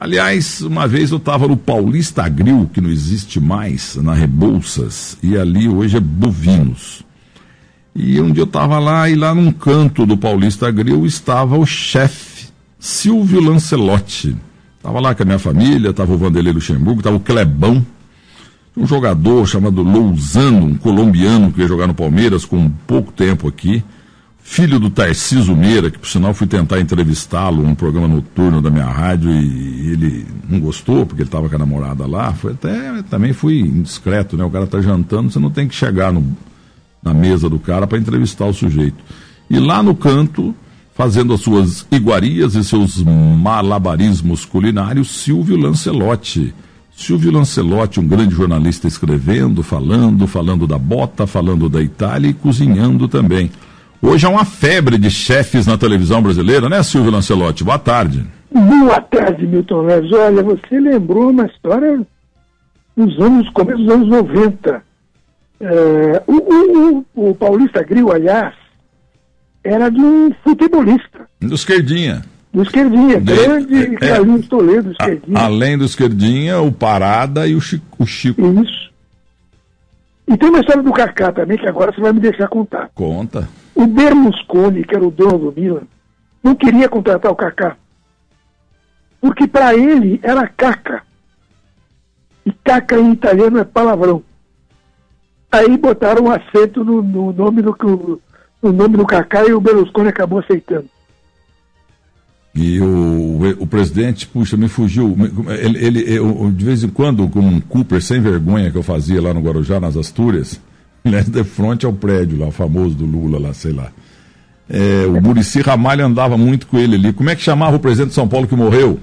Aliás, uma vez eu estava no Paulista Grill, que não existe mais, na Rebouças, e ali hoje é Bovinos. E um dia eu estava lá, e lá num canto do Paulista Grill estava o chefe, Silvio Lancelotti. Estava lá com a minha família, estava o Vanderlei Luxemburgo, estava o Clebão, um jogador chamado Lousano, um colombiano que ia jogar no Palmeiras com pouco tempo aqui, filho do Tarcísio Meira, que por sinal fui tentar entrevistá-lo num programa noturno da minha rádio e ele não gostou, porque ele estava com a namorada lá. Também fui indiscreto, né? O cara está jantando, você não tem que chegar na mesa do cara para entrevistar o sujeito. E lá no canto, fazendo as suas iguarias e seus malabarismos culinários, Silvio Lancelotti. Silvio Lancelotti, um grande jornalista, escrevendo, falando da bota, falando da Itália e cozinhando também. Hoje há uma febre de chefes na televisão brasileira, né, Silvio Lancelotti? Boa tarde. Boa tarde, Milton Neves. Olha, você lembrou uma história começo dos anos 90. O Paulista Grill, aliás, era de um futebolista. Do Esquerdinha. Grande Carlinhos Toledo, Esquerdinha. Além do Esquerdinha, o Parada e o Chico. Isso. E tem uma história do Kaká também, que agora você vai me deixar contar. Conta. O Berlusconi, que era o dono do Milan, não queria contratar o Kaká, porque para ele era caca. E caca em italiano é palavrão. Aí botaram um acento no nome do Kaká e o Berlusconi acabou aceitando. E o presidente, puxa, me fugiu. Ele, de vez em quando, com um Cooper sem vergonha que eu fazia lá no Guarujá, nas Astúrias, de frente ao prédio lá, o famoso do Lula lá, sei lá. O Muricy Ramalho andava muito com ele ali. Como é que chamava o presidente de São Paulo que morreu?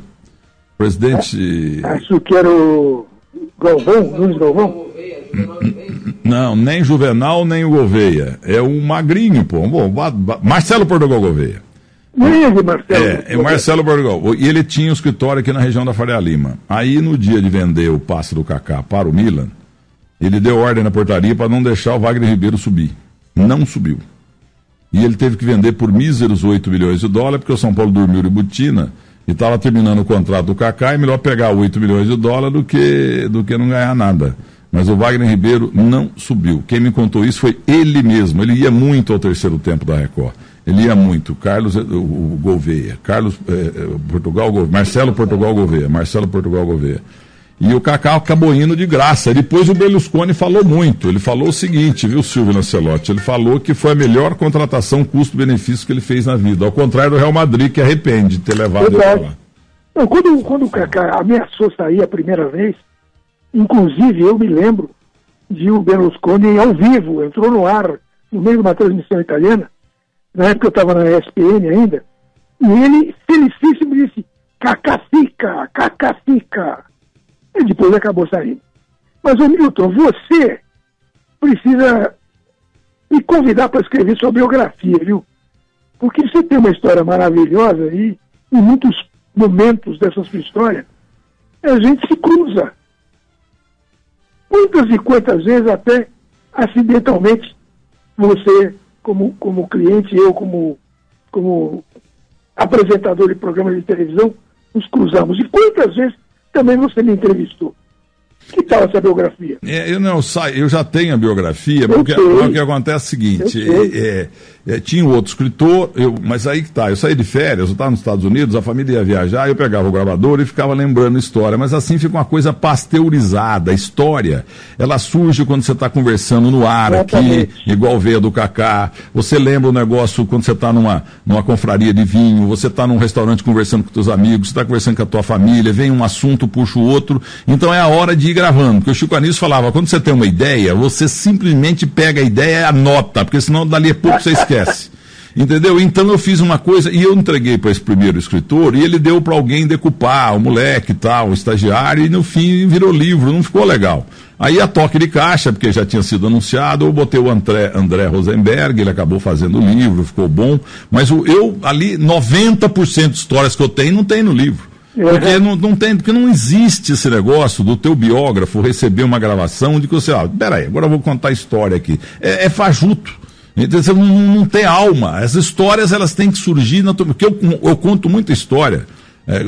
O presidente... Acho que era o Galvão, Luiz Galvão. Não, nem Juvenal, nem o Gouveia. É o magrinho, pô. Marcelo Portugal Gouveia. Marcelo. Marcelo Portugal. E ele tinha um escritório aqui na região da Faria Lima. Aí, no dia de vender o passe do Kaká para o Milan, ele deu ordem na portaria para não deixar o Wagner Ribeiro subir. Não subiu. E ele teve que vender por míseros 8 milhões de dólares, porque o São Paulo dormiu de botina e estava terminando o contrato do Kaká, e melhor pegar 8 milhões de dólares do que não ganhar nada. Mas o Wagner Ribeiro não subiu. Quem me contou isso foi ele mesmo. Ele ia muito ao terceiro tempo da Record. Ele ia muito. O Gouveia. Marcelo Portugal Gouveia. E o Kaká acabou indo de graça. Depois o Berlusconi falou muito. Ele falou o seguinte, viu, Silvio Lancelotti? Ele falou que foi a melhor contratação custo-benefício que ele fez na vida. Ao contrário do Real Madrid, que arrepende de ter levado ele para lá. Não, quando o Kaká ameaçou sair a primeira vez, inclusive eu me lembro de o Berlusconi ao vivo, entrou no ar, no meio de uma transmissão italiana, na época eu estava na ESPN ainda, e ele, felicíssimo, disse, Kaká fica. E depois acabou saindo. Mas, ô Milton, você precisa me convidar para escrever sua biografia, viu? Porque você tem uma história maravilhosa e em muitos momentos dessa sua história, a gente se cruza. Quantas e quantas vezes, até acidentalmente, você, como cliente, eu como apresentador de programas de televisão, nos cruzamos. E quantas vezes também você me entrevistou? Que tal essa biografia? Eu já tenho a biografia, porque o que acontece é o seguinte, tinha um outro escritor, mas aí que tá, eu saí de férias, eu estava nos Estados Unidos, a família ia viajar, eu pegava o gravador e ficava lembrando história, mas assim fica uma coisa pasteurizada. A história, ela surge quando você está conversando no ar aqui, igual veio do Kaká, você lembra o negócio quando você está numa confraria de vinho, você está num restaurante conversando com seus amigos, você está conversando com a tua família, vem um assunto, puxa o outro, então é a hora de ir gravando, porque o Chico Anísio falava, quando você tem uma ideia, você simplesmente pega a ideia e anota, porque senão dali a pouco você esquece. Entendeu? Então eu fiz uma coisa e eu entreguei para esse primeiro escritor e ele deu para alguém decupar, o moleque e tal, o estagiário, e no fim virou livro, não ficou legal. Aí a toque de caixa, porque já tinha sido anunciado, eu botei o André Rosenberg, ele acabou fazendo o livro, ficou bom, mas ali 90% de histórias que eu tenho não tem no livro. Porque porque não existe esse negócio do teu biógrafo receber uma gravação de que você, peraí, agora eu vou contar a história aqui. É fajuto. Então, não tem alma. As histórias, elas têm que surgir, porque eu conto muita história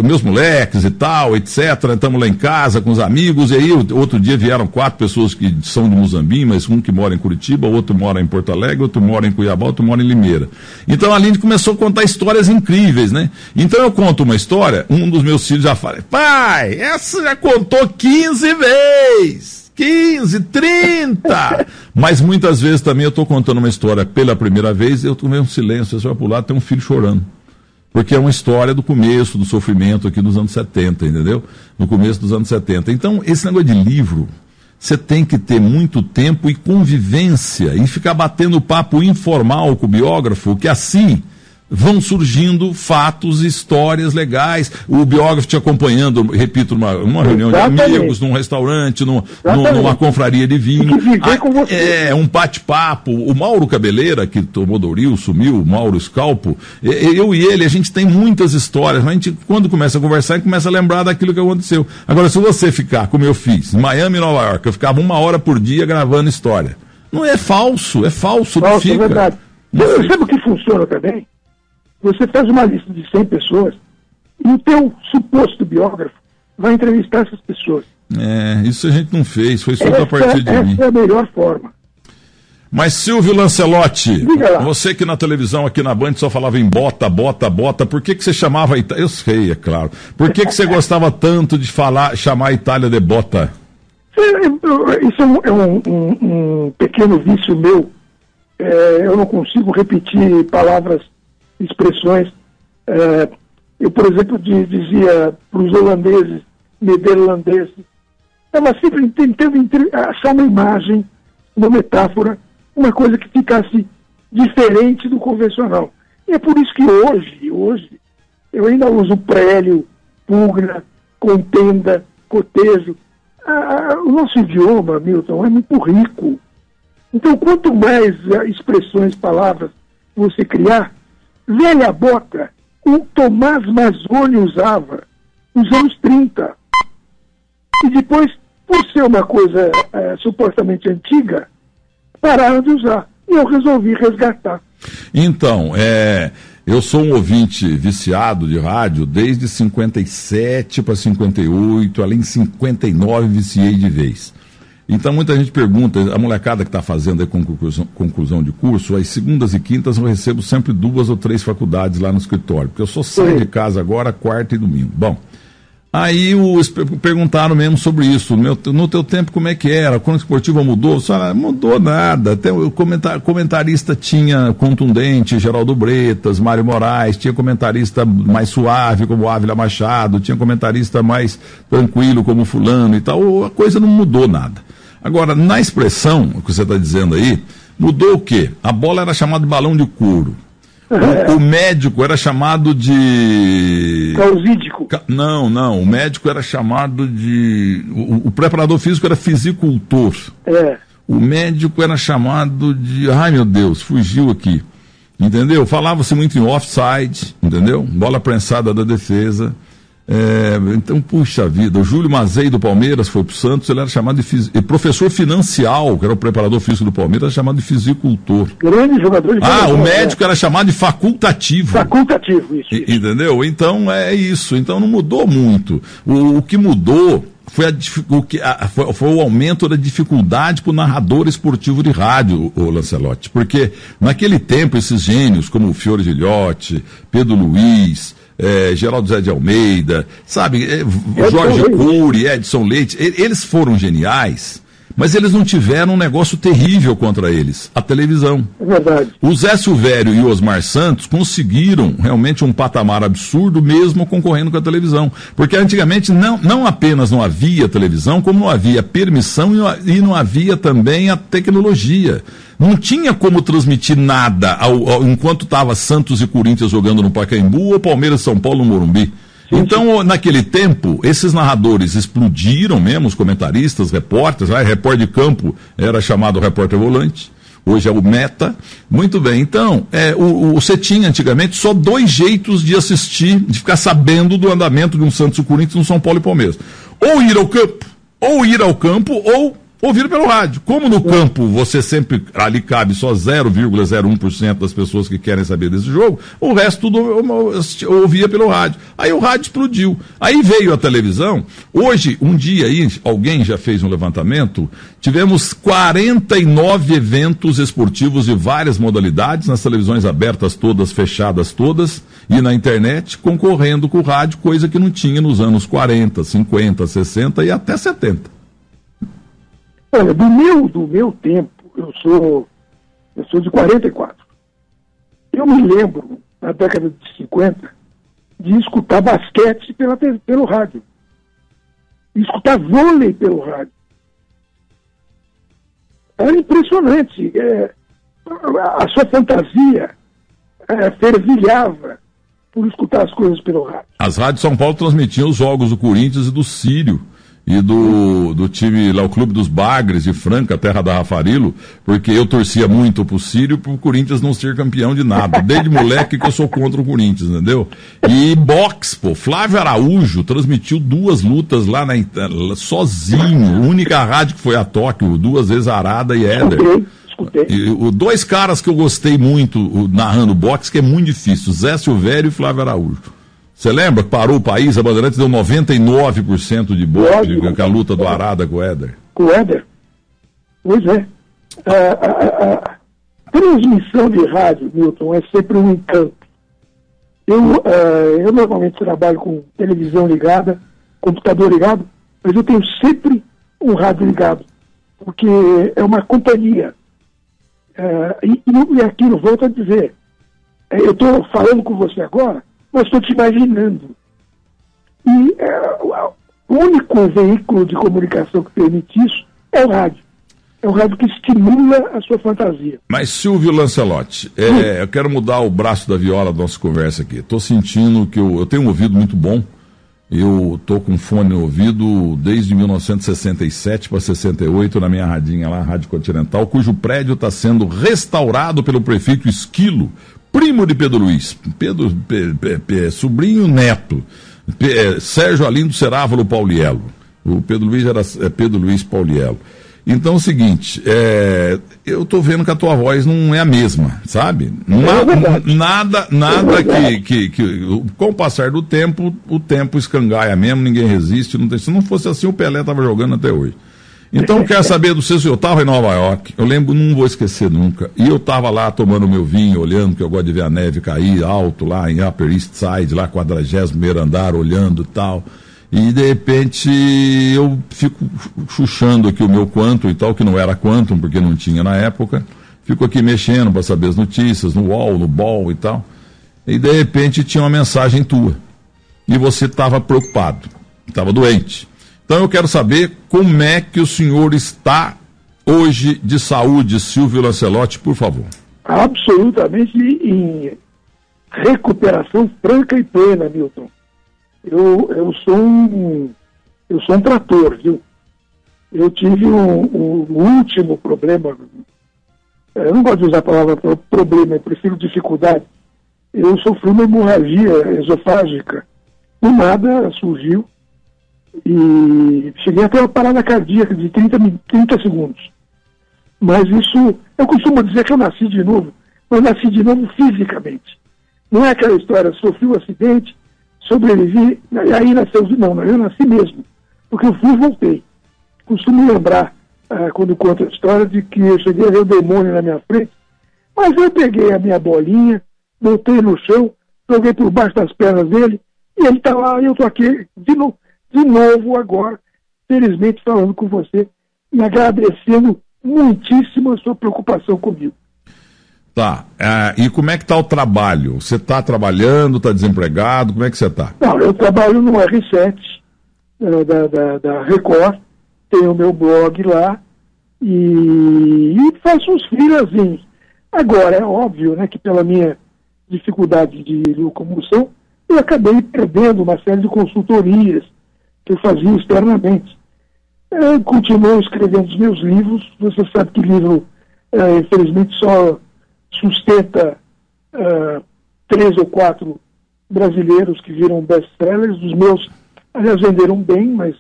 meus moleques e tal, etc. Estamos lá em casa com os amigos, e aí outro dia vieram 4 pessoas que são de Muzambique, mas um que mora em Curitiba, outro mora em Porto Alegre, outro mora em Cuiabá, outro mora em Limeira. Então a Lindy começou a contar histórias incríveis, né? Então eu conto uma história, um dos meus filhos já fala: pai, essa já contou 15 vezes, 15, 30. Mas muitas vezes também eu estou contando uma história pela primeira vez, eu tomei um silêncio, você vai pro lado, tem um filho chorando. Porque é uma história do começo do sofrimento aqui dos anos 70, entendeu? No começo dos anos 70. Então, esse negócio de livro, você tem que ter muito tempo e convivência, e ficar batendo papo informal com o biógrafo, que assim vão surgindo fatos, histórias legais. O biógrafo te acompanhando, repito, numa reunião de amigos, num restaurante, numa confraria de vinho. Com você. Um bate-papo. O Mauro Cabeleira, que tomou Doril, sumiu, o Mauro Scalpo, eu e ele, a gente tem muitas histórias, mas a gente, quando começa a conversar, a gente começa a lembrar daquilo que aconteceu. Agora, se você ficar, como eu fiz, em Miami e Nova York, eu ficava 1 hora por dia gravando história. Não é falso, não fica. É verdade. Sabe o que funciona também? Você faz uma lista de 100 pessoas e o teu suposto biógrafo vai entrevistar essas pessoas. Isso a gente não fez, foi só a partir de mim. Essa é a melhor forma. Mas Silvio Lancelotti, você que na televisão aqui na Band só falava em bota, por que você chamava a Itália? Eu sei, é claro. Por que você gostava tanto de chamar a Itália de bota? Isso é um pequeno vício meu. Eu não consigo repetir palavras, expressões. Eu, por exemplo, dizia para os holandeses, nederlandeses, estava sempre tentando achar uma imagem, uma metáfora, uma coisa que ficasse diferente do convencional. E é por isso que hoje, eu ainda uso prélio, pugna, contenda, cotejo. O nosso idioma, Milton, é muito rico. Então, quanto mais expressões, palavras você criar, velha bota, o Tomás Mazzoni usava nos anos 30. E depois, por ser uma coisa supostamente antiga, pararam de usar. E eu resolvi resgatar. Então, eu sou um ouvinte viciado de rádio desde 57 para 58, além de 59 viciei de vez. Então muita gente pergunta, a molecada que está fazendo aí conclusão de curso, às segundas e quintas eu recebo sempre 2 ou 3 faculdades lá no escritório, porque eu só saio de casa agora quarta e domingo. Bom, aí perguntaram mesmo sobre isso, no teu tempo como é que era, a crônica esportiva mudou? Não mudou nada, até o comentarista tinha contundente, Geraldo Bretas, Mário Moraes, tinha comentarista mais suave como Ávila Machado, tinha comentarista mais tranquilo como fulano e tal, a coisa não mudou nada. Agora, na expressão, o que você está dizendo aí, mudou o quê? A bola era chamada de balão de couro. O médico era chamado de... Causídico. Não, o médico era chamado de... O preparador físico era fisicultor. O médico era chamado de... Ai, meu Deus, fugiu aqui. Entendeu? Falava-se muito em offside, entendeu? Bola prensada da defesa. Então, puxa vida, o Júlio Mazei do Palmeiras foi pro Santos, ele era chamado de professor financial, que era o preparador físico do Palmeiras, era chamado de fisicultor. Grande jogador de o médico era chamado de facultativo. Facultativo, isso. Entendeu? Então é isso. Então não mudou muito. O que mudou foi o aumento da dificuldade para o narrador esportivo de rádio, o Lancelotti. Porque naquele tempo esses gênios como o Fiore Gilhote, Pedro Luiz, Geraldo Zé de Almeida, sabe, Jorge Cury, Edson Leite, eles foram geniais, mas eles não tiveram um negócio terrível contra eles, a televisão. É verdade. O Zé Silvério e o Osmar Santos conseguiram realmente um patamar absurdo mesmo concorrendo com a televisão, porque antigamente não apenas não havia televisão, como não havia permissão e não havia também a tecnologia. Não tinha como transmitir nada enquanto estava Santos e Corinthians jogando no Pacaembu ou Palmeiras e São Paulo no Morumbi. Então, naquele tempo, esses narradores explodiram mesmo, os comentaristas, repórteres, repórter de campo era chamado repórter volante, hoje é o meta. Muito bem, então, você tinha antigamente só 2 jeitos de assistir, de ficar sabendo do andamento de um Santos e Corinthians, um São Paulo e Palmeiras. Ou ir ao campo, ou ouviram pelo rádio. Como no campo você sempre, ali cabe só 0,01% das pessoas que querem saber desse jogo, o resto tudo ouvia pelo rádio. Aí o rádio explodiu. Aí veio a televisão. Hoje, um dia aí, alguém já fez um levantamento, tivemos 49 eventos esportivos de várias modalidades, nas televisões abertas todas, fechadas todas, e na internet, concorrendo com o rádio, coisa que não tinha nos anos 40, 50, 60 e até 70. Olha, do meu tempo, eu sou de 44. Eu me lembro, na década de 50, de escutar basquete pelo rádio. Escutar vôlei pelo rádio. Era impressionante. A sua fantasia fervilhava por escutar as coisas pelo rádio. As rádios São Paulo transmitiam os jogos do Corinthians e do Sírio. E do time lá, o Clube dos Bagres de Franca, terra da Rafarilo, porque eu torcia muito pro Sírio, pro Corinthians não ser campeão de nada. Desde moleque que eu sou contra o Corinthians, entendeu? E boxe, pô, Flávio Araújo transmitiu 2 lutas lá sozinho, única rádio que foi a Tóquio, 2 vezes Arada e Éder. Escutei. E 2 caras que eu gostei muito narrando boxe, que é muito difícil, Zé Silvério e Flávio Araújo. Você lembra que parou o país, a Bandeirantes deu 99% de boxe com a luta do Arada com o Éder? Com o Éder? Pois é. A transmissão de rádio, Milton, é sempre um encanto. Eu normalmente trabalho com televisão ligada, computador ligado, mas eu tenho sempre um rádio ligado, porque é uma companhia. E aquilo, volto a dizer, eu estou falando com você agora, mas estou te imaginando. E o único veículo de comunicação que permite isso é o rádio. É um rádio que estimula a sua fantasia. Mas, Silvio Lancelotti, eu quero mudar o braço da viola da nossa conversa aqui. Estou sentindo que eu tenho um ouvido muito bom. Eu estou com fone no ouvido desde 1967 para 68 na minha radinha lá, Rádio Continental, cujo prédio está sendo restaurado pelo prefeito Esquilo, primo de Pedro Luiz, sobrinho neto, Sérgio Alindo Cerávalo Pauliello. O Pedro Luiz era Pedro Luiz Pauliello. Então é o seguinte, eu tô vendo que a tua voz não é a mesma, sabe? Nada que com o passar do tempo, o tempo escangalha mesmo, ninguém resiste. Se não fosse assim, o Pelé tava jogando até hoje. Então, quero saber do seu, eu estava em Nova York, eu lembro, não vou esquecer nunca, e eu estava lá tomando meu vinho, olhando, que eu gosto de ver a neve cair alto lá em Upper East Side, lá 40º andar, olhando e tal, e de repente eu fico chuchando aqui o meu Quantum e tal, que não era Quantum, porque não tinha na época, fico aqui mexendo para saber as notícias, no UOL, no BOL e tal, e de repente tinha uma mensagem tua, e você estava preocupado, estava doente. Então eu quero saber como é que o senhor está hoje de saúde, Silvio Lancelotti, por favor. Absolutamente em recuperação franca e plena, Milton. Eu sou um trator, viu? Eu tive um último problema, eu não gosto de usar a palavra problema, eu prefiro dificuldade. Eu sofri uma hemorragia esofágica, do nada surgiu, e cheguei até uma parada cardíaca de 30 segundos. Mas isso, eu costumo dizer que eu nasci de novo, mas nasci de novo fisicamente. Não é aquela história, sofri um acidente, sobrevivi, e aí nasceu, não, eu nasci mesmo, porque eu fui e voltei. Costumo lembrar, quando conto a história, de que eu cheguei a ver o demônio na minha frente, mas eu peguei a minha bolinha, voltei no chão, joguei por baixo das pernas dele, e ele está lá, e eu estou aqui de novo agora, felizmente falando com você e agradecendo muitíssimo a sua preocupação comigo. Tá, e como é que está o trabalho? Você está trabalhando, está desempregado, como é que você está? Não, eu trabalho no R7 da Record, tenho o meu blog lá e faço uns freelazinhos. Agora, é óbvio, né, que pela minha dificuldade de locomoção, eu acabei perdendo uma série de consultorias que eu fazia externamente. Eu continuo escrevendo os meus livros. Você sabe que livro, infelizmente, só sustenta 3 ou 4 brasileiros que viram best-sellers. Os meus, aliás, venderam bem, mas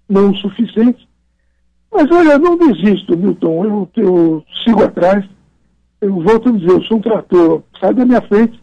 não o suficiente. Mas olha, eu não desisto, Milton, eu sigo atrás, eu volto a dizer, eu sou um trator, sai da minha frente,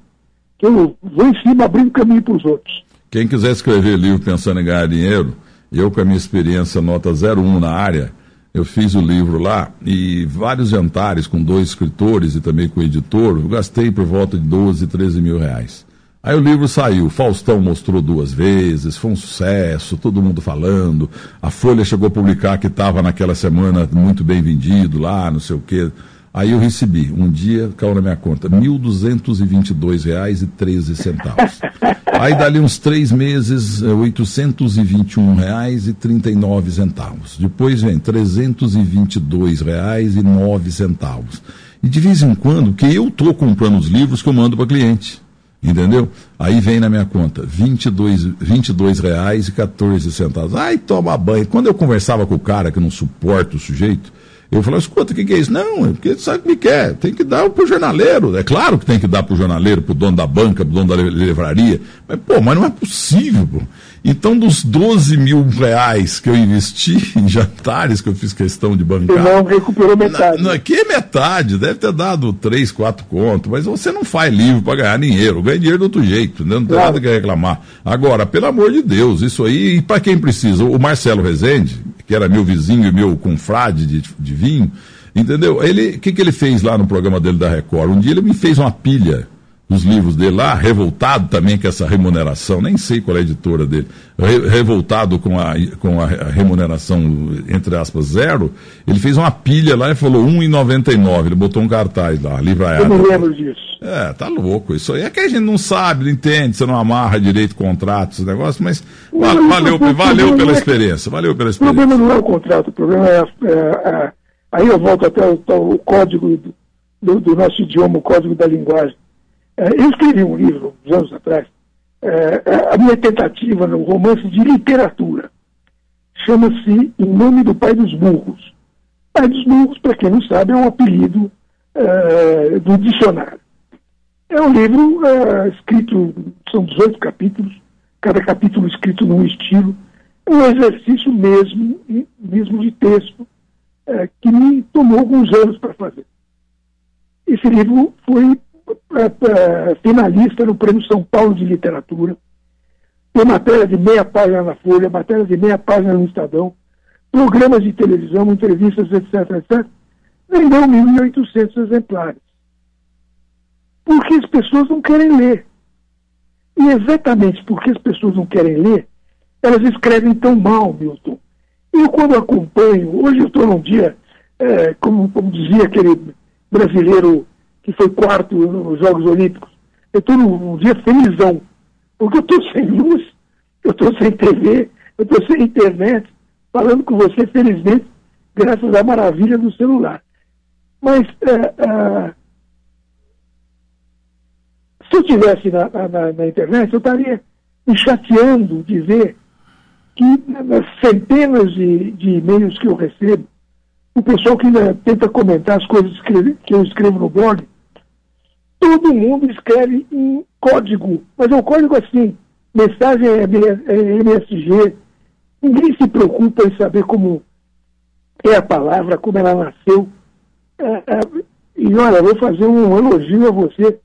que eu vou em cima abrindo caminho para os outros. Quem quiser escrever livro pensando em ganhar dinheiro, eu com a minha experiência nota 01 na área, eu fiz o livro lá e vários jantares com 2 escritores e também com o editor, eu gastei por volta de 12, 13 mil reais. Aí o livro saiu, Faustão mostrou 2 vezes, foi um sucesso, todo mundo falando, a Folha chegou a publicar que estava naquela semana muito bem vendido lá, não sei o quê. Aí eu recebi, um dia, caiu na minha conta, R$ 1.222,13. Aí dali uns 3 meses, R$ 821,39. Depois vem R$ 322,09. E de vez em quando, que eu estou comprando os livros que eu mando para cliente. Entendeu? Aí vem na minha conta, R$ 22,14. Ai, toma banho. Quando eu conversava com o cara que não suporta o sujeito, eu falava, escuta, o que é isso? Não, é porque sabe o que quer, tem que dar pro jornaleiro. É claro que tem que dar pro jornaleiro, pro dono da banca, pro dono da livraria. Mas não é possível, pô. Então, dos 12 mil reais que eu investi em jantares, que eu fiz questão de bancar... Você não recuperou metade. Que é metade? Deve ter dado 3, 4 contos, mas você não faz livro para ganhar dinheiro. Ganha dinheiro de outro jeito, né? Não tem nada que reclamar. Agora, pelo amor de Deus, isso aí, e para quem precisa? O Marcelo Rezende, que era meu vizinho e meu confrade de vinho, entendeu? O que ele fez lá no programa dele da Record? Um dia ele me fez uma pilha dos livros dele lá, revoltado também com essa remuneração, nem sei qual é a editora dele, revoltado com a remuneração, entre aspas, 0, ele fez uma pilha lá e falou R$1,99, ele botou um cartaz lá, livraiado. Eu não lembro disso. Tá louco, isso aí é que a gente não sabe, não entende, você não amarra direito contrato, esse negócio, mas valeu pela experiência, valeu pela experiência. O problema não é o contrato, o problema é aí eu volto até o código do nosso idioma, o código da linguagem. Eu escrevi um livro, uns anos atrás, a minha tentativa no romance de literatura. Chama-se Em Nome do Pai dos Burros. Pai dos Burros, para quem não sabe, é um apelido do dicionário. É um livro escrito, são 18 capítulos, cada capítulo escrito num estilo. É um exercício mesmo de texto que me tomou alguns anos para fazer. Esse livro foi finalista no Prêmio São Paulo de Literatura, tem matéria de meia página na Folha, matéria de meia página no Estadão, programas de televisão, entrevistas, etc. Vendeu 1.800 exemplares. Porque as pessoas não querem ler. E exatamente porque as pessoas não querem ler, elas escrevem tão mal, Milton. Eu, quando acompanho, hoje eu estou num dia, como dizia aquele brasileiro que foi 4º nos Jogos Olímpicos, eu estou num dia felizão, porque eu estou sem luz, eu estou sem TV, eu estou sem internet, falando com você, felizmente, graças à maravilha do celular. Mas se eu estivesse na internet, eu estaria me chateando de ver que nas centenas de e-mails que eu recebo, o pessoal que ainda tenta comentar as coisas que eu escrevo no blog, todo mundo escreve em código, mas é um código assim, mensagem MSG, ninguém se preocupa em saber como é a palavra, como ela nasceu. E olha, vou fazer um elogio a você,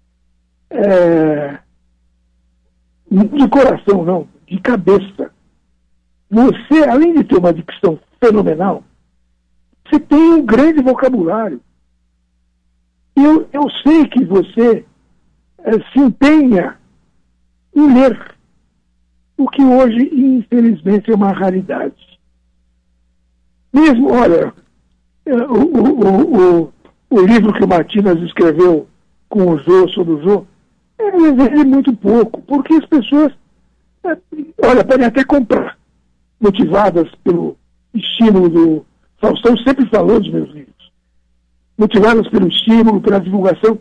de coração não, de cabeça. Você, além de ter uma dicção fenomenal, você tem um grande vocabulário. Eu sei que você se empenha em ler, o que hoje, infelizmente, é uma raridade. Mesmo, olha, o livro que o Martínez escreveu com o Jô, sobre o Jô, vende muito pouco, porque as pessoas, olha, podem até comprar, motivadas pelo estímulo do Faustão, sempre falou dos meus livros, motivadas pelo estímulo, pela divulgação,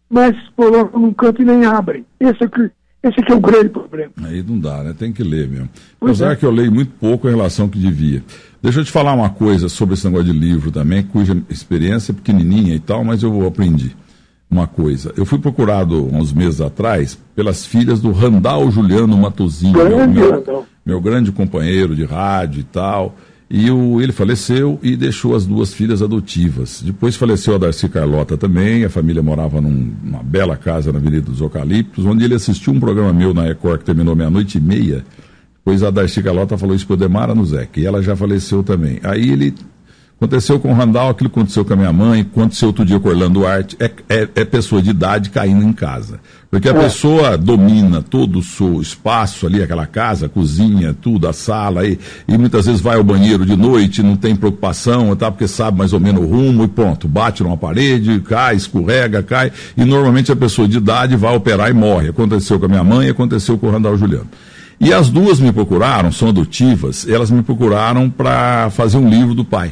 mas colocam num canto e nem abrem. Esse aqui é o grande problema. Aí não dá, né? Tem que ler mesmo. Apesar que eu leio muito pouco em relação ao que devia. Deixa eu te falar uma coisa sobre esse negócio de livro também, cuja experiência é pequenininha e tal, mas eu aprendi uma coisa. Eu fui procurado uns meses atrás pelas filhas do Randal Juliano Matosinho, meu grande companheiro de rádio e tal. E ele faleceu e deixou as 2 filhas adotivas. Depois faleceu a Darcy Carlota também, a família morava numa bela casa na Avenida dos Eucaliptos, onde ele assistiu um programa meu na Record que terminou 00:30. Depois a Darcy Carlota falou isso para o Demar Anuzek, e ela já faleceu também. Aí aconteceu com o Randall, aquilo que aconteceu com a minha mãe, aconteceu outro dia com o Orlando Duarte, é pessoa de idade caindo em casa. Porque a pessoa domina todo o seu espaço ali, aquela casa, a cozinha, tudo, a sala, e muitas vezes vai ao banheiro de noite, não tem preocupação, tá, porque sabe mais ou menos o rumo, e pronto, bate numa parede, cai, escorrega, cai, e normalmente a pessoa de idade vai operar e morre. Aconteceu com a minha mãe e aconteceu com o Randall Juliano. E as 2 me procuraram, são adotivas, elas me procuraram para fazer um livro do pai.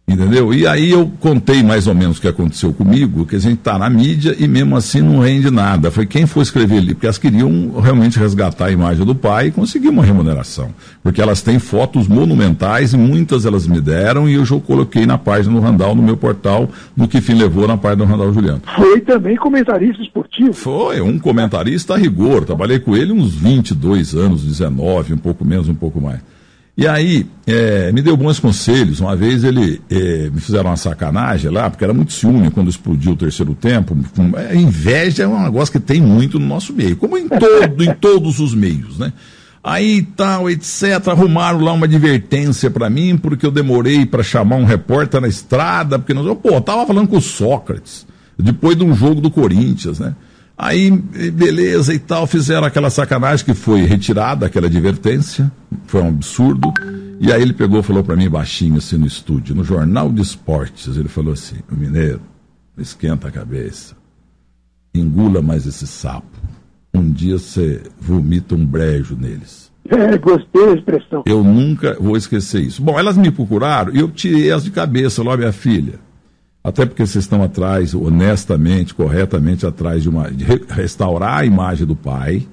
Entendeu? E aí eu contei mais ou menos o que aconteceu comigo, que a gente está na mídia e mesmo assim não rende nada. Foi quem for escrever ali, porque elas queriam realmente resgatar a imagem do pai e conseguir uma remuneração. Porque elas têm fotos monumentais e muitas elas me deram e eu já coloquei na página do Randall, no meu portal, no que fim levou na página do Randall Juliano. Foi também comentarista esportivo? Foi, um comentarista a rigor. Trabalhei com ele uns 22 anos, 19, um pouco menos, um pouco mais. E aí, me deu bons conselhos. Uma vez me fizeram uma sacanagem lá, porque era muito ciúme quando explodiu o terceiro tempo. Inveja é um negócio que tem muito no nosso meio, como em todos os meios, né? Aí tal, etc. Arrumaram lá uma advertência para mim, porque eu demorei para chamar um repórter na estrada, porque eu tava falando com o Sócrates, depois de um jogo do Corinthians, né? Aí, beleza e tal, fizeram aquela sacanagem que foi retirada, aquela advertência, foi um absurdo, e aí ele pegou e falou para mim baixinho assim no estúdio, no Jornal de Esportes, ele falou assim: Mineiro, esquenta a cabeça, engula mais esse sapo, um dia você vomita um brejo neles. Gostei da expressão. Eu nunca vou esquecer isso. Bom, elas me procuraram e eu tirei elas de cabeça, falou: minha filha, até porque vocês estão atrás, honestamente, corretamente atrás de restaurar a imagem do pai,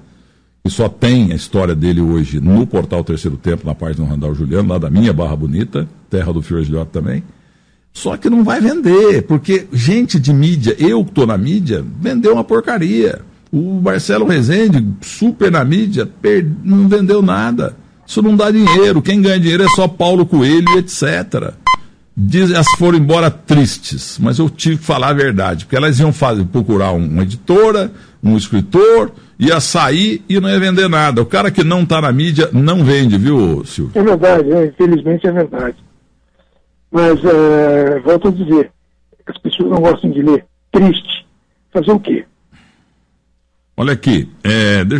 que só tem a história dele hoje no portal Terceiro Tempo, na página do Randall Juliano, lá da minha Barra Bonita, terra do Fio Gilhote também. Só que não vai vender, porque gente de mídia, eu que estou na mídia, vendeu uma porcaria. O Marcelo Rezende, super na mídia, não vendeu nada. Isso não dá dinheiro, quem ganha dinheiro é só Paulo Coelho, etc. Elas foram embora tristes, mas eu tive que falar a verdade, porque elas iam procurar uma editora, um escritor, ia sair e não ia vender nada. O cara que não está na mídia não vende, viu, Silvio? É verdade, infelizmente é verdade. Mas, volto a dizer, as pessoas não gostam de ler. Triste. Fazer o quê? Olha aqui,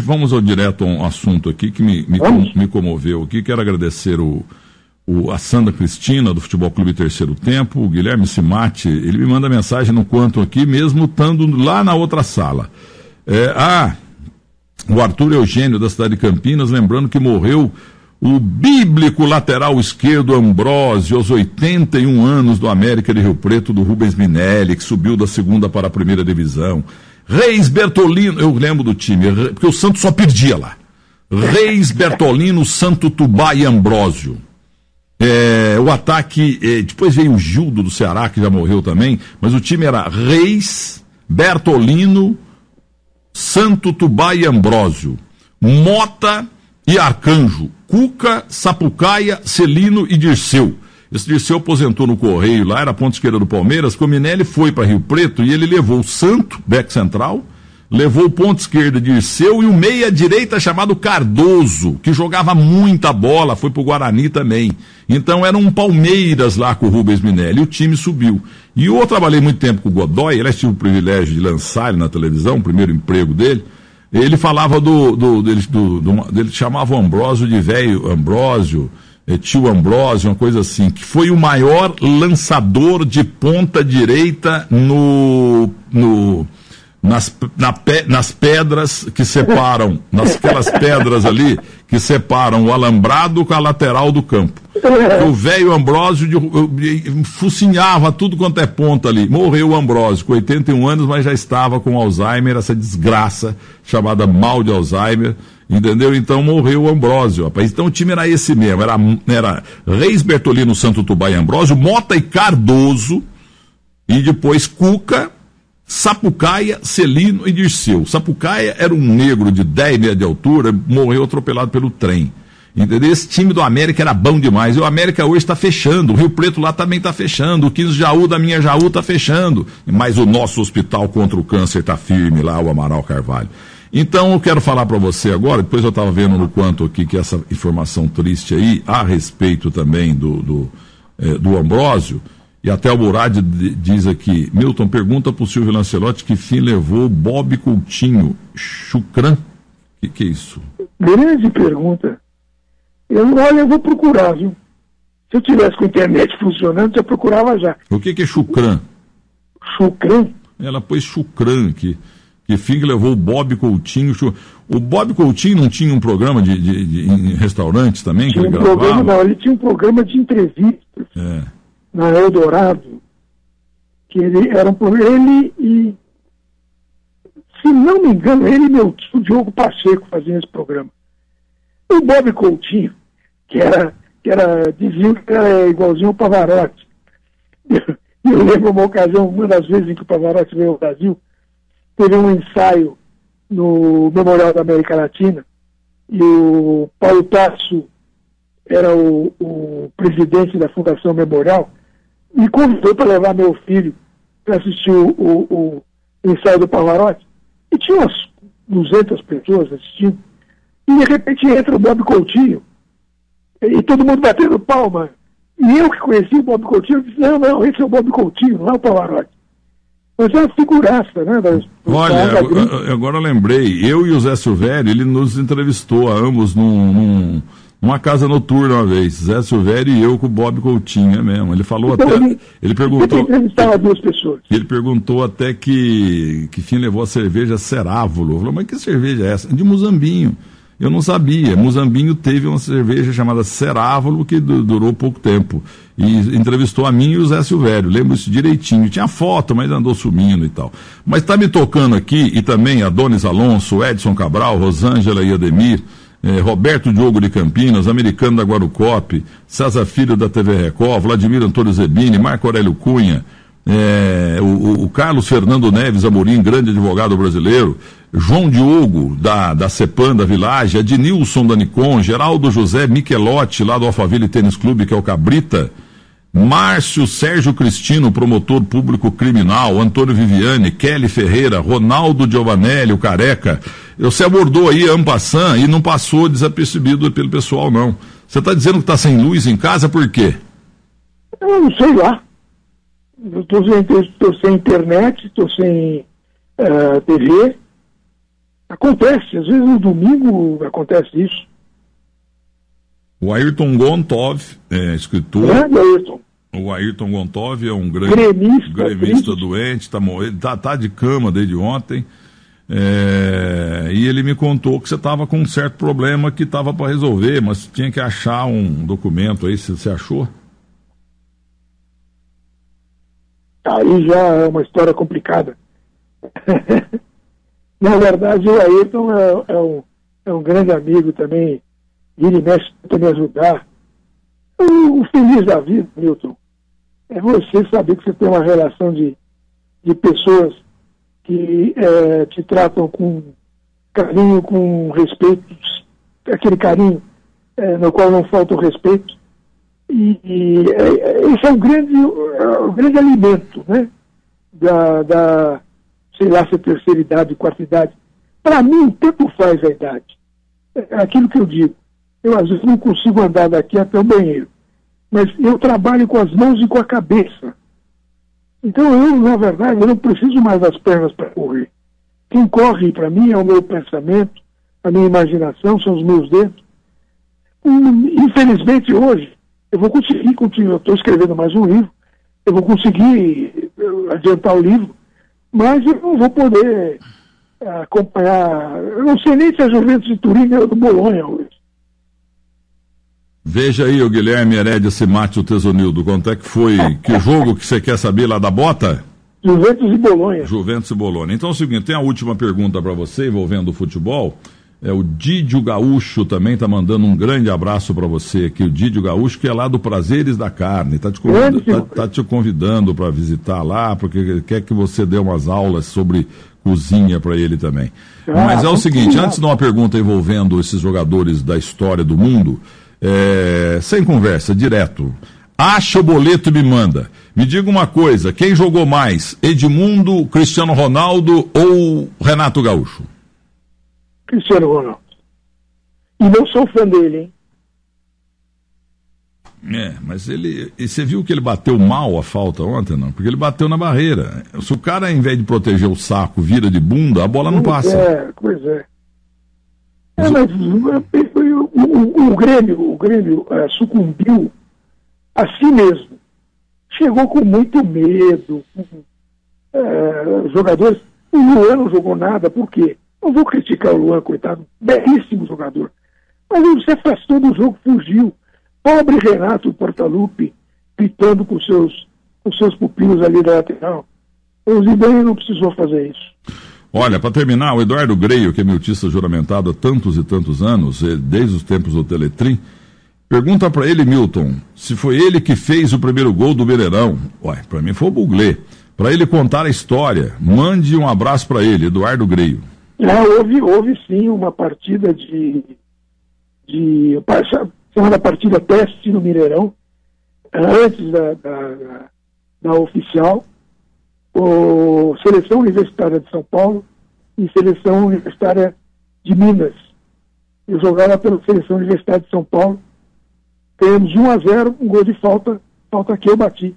vamos direto a um assunto aqui que me comoveu aqui. Quero agradecer a Sandra Cristina, do Futebol Clube Terceiro Tempo, o Guilherme Simati, ele me manda mensagem no Quantum aqui, mesmo estando lá na outra sala. O Arthur Eugênio, da cidade de Campinas, lembrando que morreu o bíblico lateral esquerdo Ambrósio, aos 81 anos, do América de Rio Preto, do Rubens Minelli, que subiu da segunda para a primeira divisão. Reis Bertolino, eu lembro do time, porque o Santos só perdia lá. Reis Bertolino, Santo Tubá e Ambrósio. O ataque, depois veio o Gildo do Ceará, que já morreu também, mas o time era Reis, Bertolino, Santo Tubá e Ambrósio, Mota e Arcanjo, Cuca, Sapucaia, Celino e Dirceu. Esse Dirceu aposentou no Correio, lá era a ponta esquerda do Palmeiras, que o Minelli foi para Rio Preto e ele levou o Santo, back central, levou o ponta esquerda Dirceu e o meia direita chamado Cardoso, que jogava muita bola, foi pro Guarani também. Então era um Palmeiras lá com o Rubens Minelli, e o time subiu. E eu trabalhei muito tempo com o Godoy, ele tive o privilégio de lançar ele na televisão, o primeiro emprego dele. Ele falava dele chamava o Ambrósio de velho Ambrósio, tio Ambrósio, uma coisa assim, que foi o maior lançador de ponta direita nas pedras que separam, naquelas pedras ali que separam o alambrado com a lateral do campo. O velho Ambrósio focinhava tudo quanto é ponta ali. Morreu o Ambrósio com 81 anos, mas já estava com Alzheimer, essa desgraça chamada mal de Alzheimer, entendeu? Então morreu o Ambrósio, rapaz. Então o time era esse mesmo, era Reis, Bertolino, Santo Tubá e Ambrósio, Mota e Cardoso, e depois Cuca, Sapucaia, Celino e Dirceu. Sapucaia era um negro de 10 metros de altura, morreu atropelado pelo trem. Entendeu? Esse time do América era bom demais. E o América hoje está fechando. O Rio Preto lá também está fechando. O 15 Jaú da minha Jaú está fechando. Mas o nosso hospital contra o câncer está firme lá, o Amaral Carvalho. Então eu quero falar para você agora, depois eu estava vendo no quanto aqui que essa informação triste aí, a respeito também do Ambrósio, e até o Murad diz aqui, Milton, pergunta para o Silvio Lancelotti que fim levou Bob Coutinho, Chucrã. Que é isso? Grande pergunta. Eu vou procurar, viu? Se eu tivesse com a internet funcionando, eu procurava já. O que é Chucrã? Chucrã? Ela pôs Chucrã aqui. Que fim que levou o Bob Coutinho. O Bob Coutinho não tinha um programa em restaurantes também? Tinha que ele programa, não, ele tinha um programa de entrevistas na Eldorado, que ele era um programa, ele e, se não me engano, ele e meu tio Diogo Pacheco faziam esse programa. O Bob Coutinho, diziam que era igualzinho ao Pavarotti. Eu lembro uma ocasião, uma das vezes em que o Pavarotti veio ao Brasil, teve um ensaio no Memorial da América Latina e o Paulo Tasso era o presidente da Fundação Memorial, me convidou para levar meu filho para assistir o ensaio do Pavarotti. E tinha umas 200 pessoas assistindo. E de repente entra o Bob Coutinho e todo mundo batendo palma. E eu que conheci o Bob Coutinho, disse, não, esse é o Bob Coutinho, não é o Pavarotti. Mas é uma figuraça, né? Olha, agora eu lembrei, eu e o Zé Silvério, ele nos entrevistou a ambos numa casa noturna uma vez, Zé Silvério e eu com o Bob Coutinho, é mesmo. Ele falou então, ele perguntou... entrevistava duas pessoas. Ele perguntou até que fim levou a cerveja Cerávulo. Falou, mas que cerveja é essa? De Muzambinho. Eu não sabia. Muzambinho teve uma cerveja chamada Cerávulo que durou pouco tempo. E entrevistou a mim e o Zé Silvério. Lembro isso direitinho. Tinha foto, mas andou sumindo e tal. Mas está me tocando aqui, e também Adonis Alonso, Edson Cabral, Rosângela e Ademir, Roberto Diogo de Campinas, Americano da Guarucope, César Filho da TV Record, Vladimir Antônio Zebini, Marco Aurélio Cunha, o Carlos Fernando Neves Amorim, grande advogado brasileiro, João Diogo da Cepan da Village, Adnilson da Nikon, Geraldo José Michelotti lá do Alphaville Tênis Clube, que é o Cabrita, Márcio Sérgio Cristino, promotor público criminal, Antônio Viviane, Kelly Ferreira, Ronaldo Giovanelli, o Careca. Você abordou aí en passant e não passou desapercebido pelo pessoal, não. Você está dizendo que está sem luz em casa, por quê? Eu não sei lá. Estou sem internet, estou sem TV. Acontece, às vezes no domingo acontece isso. O Ayrton Gontov, escritor. Grande Ayrton. O Ayrton Gontov é um grande gremista doente, tá de cama desde ontem. E ele me contou que você estava com um certo problema que estava para resolver, mas tinha que achar um documento aí, você achou? Aí já é uma história complicada. Na verdade, o Ayrton é um grande amigo também, ele mexe para me ajudar. O feliz da vida, Milton, é você saber que você tem uma relação de pessoas que te tratam com carinho, com respeito, aquele carinho no qual não falta o respeito. E esse é o grande alimento, né? Sei lá se é terceira idade, quarta idade. Para mim, tanto faz a idade. É aquilo que eu digo. Eu, às vezes, não consigo andar daqui até o banheiro. Mas eu trabalho com as mãos e com a cabeça. Então, eu, na verdade, eu não preciso mais das pernas para correr. Quem corre, para mim, é o meu pensamento, a minha imaginação, são os meus dedos. Infelizmente, hoje, eu vou conseguir continuar. Eu estou escrevendo mais um livro. Eu vou conseguir adiantar o livro. Mas eu não vou poder acompanhar. Eu não sei nem se a Juventus de Turim é do Bolonha hoje. Veja aí, o Guilherme Herédia Simátio Tesonildo, quanto é que foi, que jogo que você quer saber lá da Bota? Juventus e Bolonha. Juventus e Bolonha. Então é o seguinte, tem a última pergunta para você envolvendo o futebol. O Didio Gaúcho também está mandando um grande abraço para você aqui, o Didio Gaúcho, que é lá do Prazeres da Carne, está te convidando para visitar lá, porque quer que você dê umas aulas sobre cozinha para ele também. Mas é o seguinte, antes de uma pergunta envolvendo esses jogadores da história do mundo, sem conversa, direto, acha o boleto e me manda. Me diga uma coisa, quem jogou mais, Edmundo, Cristiano Ronaldo ou Renato Gaúcho? Cristiano Ronaldo. E não sou fã dele, hein? Mas ele... E você viu que ele bateu mal a falta ontem, não? Porque ele bateu na barreira. Se o cara, ao invés de proteger o saco, vira de bunda, a bola não passa. Pois é. Mas o Grêmio sucumbiu a si mesmo. Chegou com muito medo. Os jogadores... O Luan não jogou nada, por quê? Não vou criticar o Luan, coitado. Belíssimo jogador. Mas ele se afastou do jogo, fugiu. Pobre Renato Portaluppi, pitando com seus pupilos ali da lateral. O Zidane não precisou fazer isso. Olha, para terminar, o Eduardo Greio, que é miltista juramentado há tantos e tantos anos, desde os tempos do Teletrim, pergunta para ele, Milton, se foi ele que fez o primeiro gol do Mineirão. Para mim foi o Buglé. Para ele contar a história, mande um abraço para ele, Eduardo Greio. Houve sim uma partida chamada partida teste no Mineirão, antes da oficial, Seleção Universitária de São Paulo e Seleção Universitária de Minas. Eu jogava pela Seleção Universitária de São Paulo, ganhamos de 1-0, um gol de falta que eu bati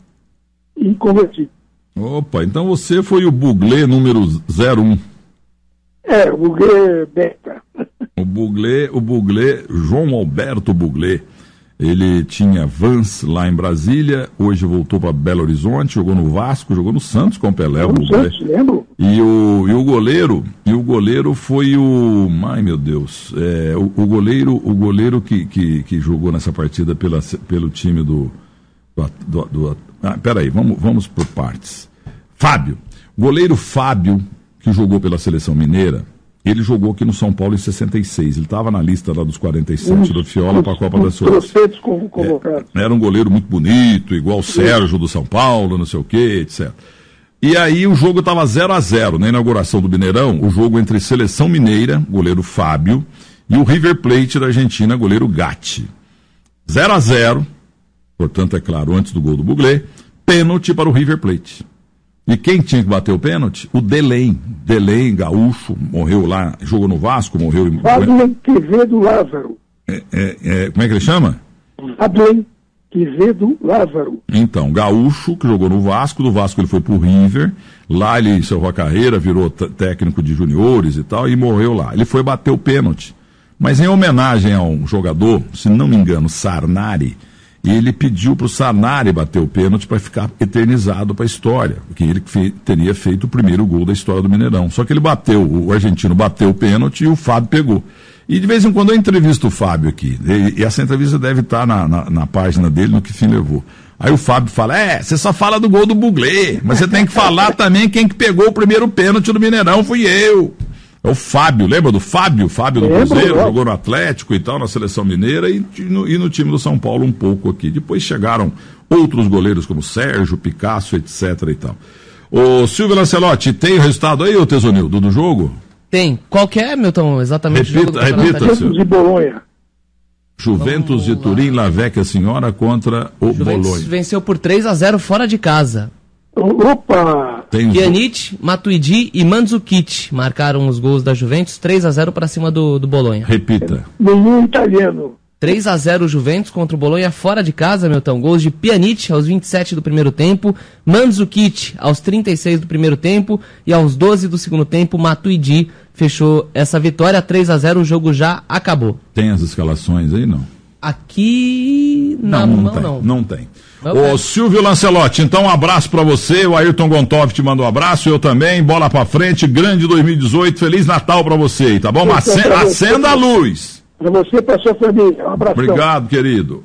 e converti. Opa, então você foi o Buglé número 01. O Buglé Beta. O Buglé, João Alberto Buglé, ele tinha Vans lá em Brasília, hoje voltou para Belo Horizonte, jogou no Vasco, jogou no Santos com o Pelé, o Buglé. Lembro. E o goleiro foi o... Ai, meu Deus, o goleiro que jogou nessa partida pelo time peraí, vamos por partes. Fábio, o goleiro Fábio, que jogou pela Seleção Mineira, ele jogou aqui no São Paulo em 66. Ele estava na lista lá dos 47 do Fiola para a Copa da Suécia. Era um goleiro muito bonito, igual o Sérgio do São Paulo, não sei o quê, etc. E aí o jogo estava 0-0. Na inauguração do Mineirão, o jogo entre Seleção Mineira, goleiro Fábio, e o River Plate da Argentina, goleiro Gatti. 0-0, portanto, é claro, antes do gol do Buglé, pênalti para o River Plate. E quem tinha que bater o pênalti? O Delém, gaúcho, morreu lá, jogou no Vasco, morreu em... Adlen Quevedo Lázaro. Como é que ele chama? Adlen Quevedo Lázaro. Então, gaúcho, que jogou no Vasco, do Vasco ele foi pro River, lá ele encerrou a carreira, virou técnico de juniores e tal, e morreu lá. Ele foi bater o pênalti. Mas em homenagem a um jogador, se não me engano, Sarnari, ele pediu para o Sarnari bater o pênalti para ficar eternizado para a história, porque ele teria feito o primeiro gol da história do Mineirão. Só que o argentino bateu o pênalti e o Fábio pegou. E de vez em quando eu entrevisto o Fábio aqui, e essa entrevista deve estar na página dele, no Que Fim Levou. Aí o Fábio fala, você só fala do gol do Buglé, mas você tem que falar também quem que pegou o primeiro pênalti do Mineirão, fui eu. É o Fábio, lembra do Fábio? Fábio do Cruzeiro, jogou no Atlético e tal, na Seleção Mineira e no time do São Paulo um pouco aqui. Depois chegaram outros goleiros como Sérgio, Picasso, etc. e tal. Ô Silvio Lancelotti, tem o resultado aí, ô Tesonildo, do jogo? Tem. Qual que é, Milton, exatamente? Repita, Juventus de Bolonha. Juventus de Turim, La Vecchia Senhora contra o Bolonha. Venceu por 3-0 fora de casa. Opa! Pjanic, Matuidi e Mandzukic marcaram os gols da Juventus, 3-0 para cima do Bolonha. Repita. Nenhum italiano. 3-0 Juventus contra o Bolonha fora de casa, Milton. Gols de Pjanic aos 27 do primeiro tempo, Mandzukic aos 36 do primeiro tempo e aos 12 do segundo tempo, Matuidi fechou essa vitória. 3-0, o jogo já acabou. Tem as escalações aí, não? Aqui não tem. Ô Silvio Lancelotti, então um abraço pra você, o Ayrton Gontov te manda um abraço, eu também, bola pra frente, grande 2018, Feliz Natal pra você, tá bom? Acenda a luz. Pra você e pra sua família, um abraço. Obrigado, querido.